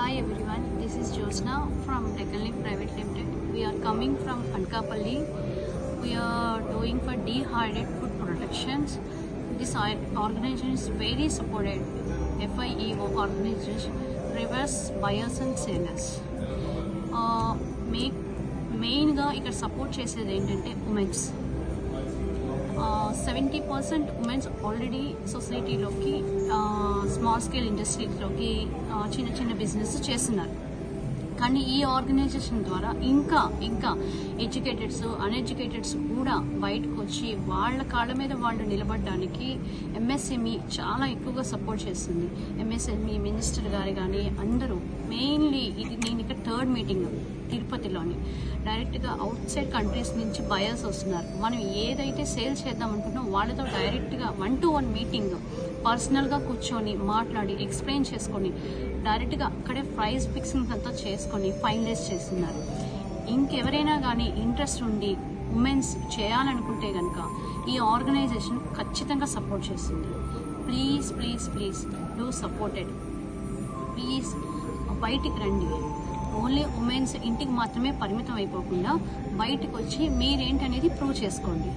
Hi everyone, this is Josna from Deccanlink Private Limited. We are coming from Anakapalli. We are doing for dehydrated food protections. This organization is very supported. FIEO organization, reverse buyers and sellers. Main ga ikkada support chesedi entante women's. 70% women's already సొసైటీలోకి small scale ఇండస్ట్రీస్లోకి చిన్న చిన్న business చేస్తున్నారు. కానీ ఈ organisation ద్వారా ఇంకా ఎడ్యుకేటెడ్స్ అన్ఎడ్యుకేటెడ్స్ కూడా బయటకు వచ్చి వాళ్ళ కాళ్ళ మీద వాళ్ళు నిలబడడానికి ఎంఎస్ఎంఈ చాలా ఎక్కువగా సపోర్ట్ చేస్తుంది. ఎంఎస్ఎంఈ మినిస్టర్ గారు కానీ అందరూ మెయిన్లీ ఇది నేను ఇక్కడ థర్డ్ మీటింగ్ తిరుపతిలోని డైరెక్ట్గా అవుట్ సైడ్ కంట్రీస్ నుంచి బయర్స్ వస్తున్నారు. మనం ఏదైతే సేల్ చేద్దాం అనుకుంటున్నాం వాళ్ళతో డైరెక్ట్గా 1-to-1 మీటింగ్ పర్సనల్గా కూర్చొని మాట్లాడి ఎక్స్ప్లెయిన్ చేసుకొని డైరెక్ట్గా అక్కడే ప్రైస్ ఫిక్సింగ్ అంతా చేసుకొని ఫైనలైజ్ చేస్తున్నారు. ఇంకెవరైనా కానీ ఇంట్రెస్ట్ ఉండి ఉమెన్స్ చేయాలనుకుంటే కనుక ఈ ఆర్గనైజేషన్ ఖచ్చితంగా సపోర్ట్ చేస్తుంది. Please please please do supported. Please బయటికి రండి. ఓన్లీ ఉమెన్స్ ఇంటికి మాత్రమే పరిమితం అయిపోకుండా బయటకు వచ్చి మీరేంటనేది ప్రూవ్ చేసుకోండి.